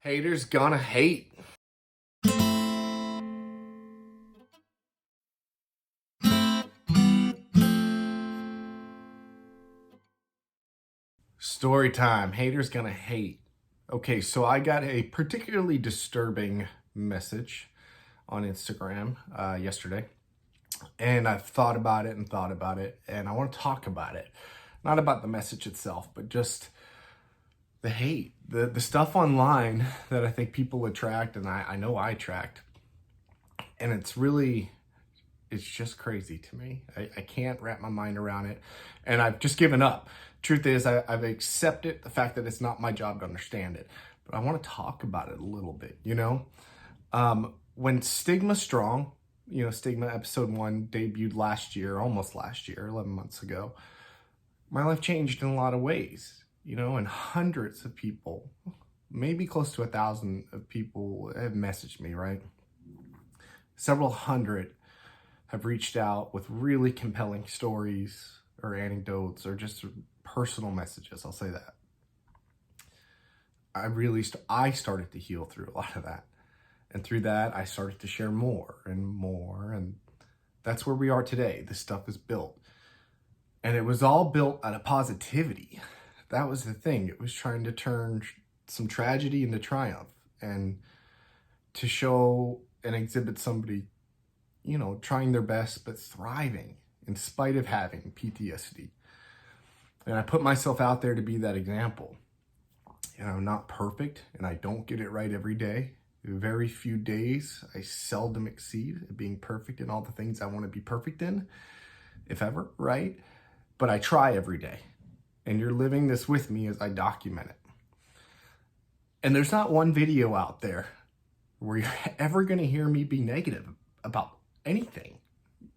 Haters gonna hate. Story time. Haters gonna hate. Okay, so I got a particularly disturbing message on Instagram yesterday, and I've thought about it, and I want to talk about it. Not about the message itself, but just the hate, the stuff online that I think people attract, and I know I attract. And it's just crazy to me. I can't wrap my mind around it, and I've just given up. Truth is, I've accepted the fact that it's not my job to understand it, but I want to talk about it a little bit, When Stigma Strong, Stigma episode 1 debuted last year, almost last year, 11 months ago, my life changed in a lot of ways, and hundreds of people, maybe close to 1,000 of people have messaged me, right? Several hundred have reached out with really compelling stories or anecdotes or just personal messages. I'll say that. I started to heal through a lot of that. And through that, I started to share more and more. And that's where we are today. This stuff is built. And it was all built out of positivity. That was the thing. It was trying to turn some tragedy into triumph and to show and exhibit somebody, trying their best, but thriving in spite of having PTSD. And I put myself out there to be that example. I'm not perfect, and I don't get it right every day. Very few days, I seldom exceed at being perfect in all the things I want to be perfect in, if ever, right? But I try every day. And you're living this with me as I document it. And there's not one video out there where you're ever going to hear me be negative about anything.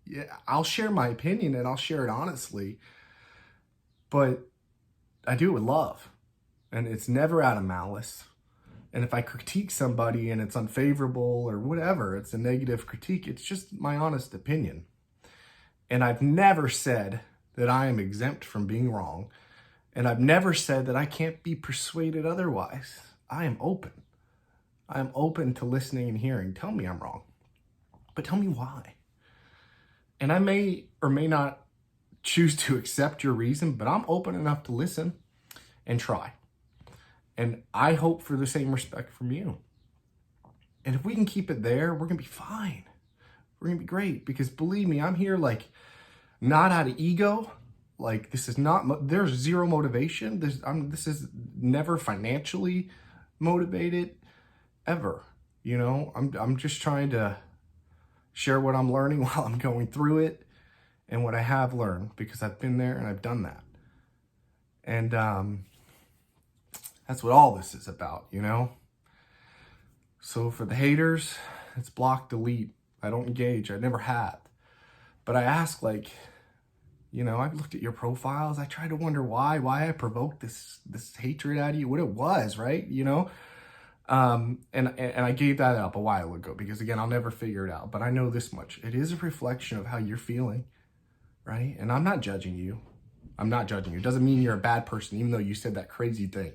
Yeah, I'll share my opinion and I'll share it honestly, but I do it with love, and it's never out of malice. And if I critique somebody and it's unfavorable or whatever, it's a negative critique, it's just my honest opinion. And I've never said that I am exempt from being wrong, and I've never said that I can't be persuaded otherwise. I am open. I'm open to listening and hearing. Tell me I'm wrong, but tell me why. And I may or may not choose to accept your reason, but I'm open enough to listen and try. And I hope for the same respect from you. And if we can keep it there, we're going to be fine. We're going to be great, because believe me, I'm here not out of ego. This is not, there's zero motivation. This is never financially motivated ever. I'm just trying to share what I'm learning while I'm going through it and what I have learned, because I've been there and I've done that. And that's what all this is about, So for the haters, it's block, delete. I don't engage. I never have. But I ask, I've looked at your profiles. I try to wonder why I provoked this hatred out of you, what it was, right? And I gave that up a while ago, because again, I'll never figure it out, but I know this much. It is a reflection of how you're feeling, right? And I'm not judging you. It doesn't mean you're a bad person, even though you said that crazy thing.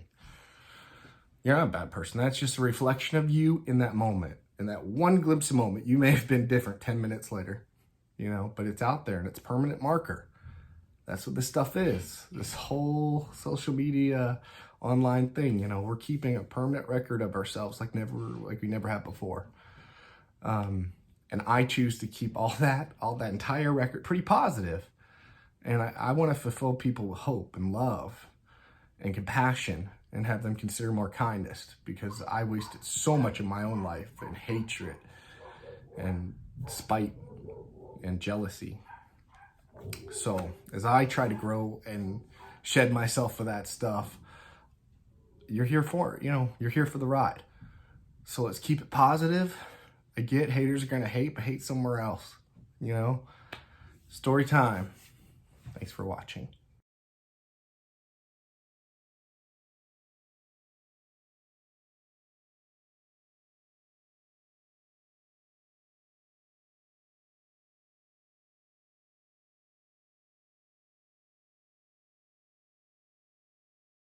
You're not a bad person. That's just a reflection of you in that moment. In that one glimpse of moment, you may have been different 10 minutes later, but it's out there and it's a permanent marker. That's what this stuff is. This whole social media online thing, we're keeping a permanent record of ourselves like we never have before. And I choose to keep all that entire record pretty positive. And I want to fulfill people with hope and love and compassion, and have them consider more kindness, because I wasted so much of my own life in hatred and spite and jealousy. So as I try to grow and shed myself for that stuff, you're here for it. You're here for the ride. So let's keep it positive. I get haters are going to hate, but hate somewhere else. Story time. Thanks for watching.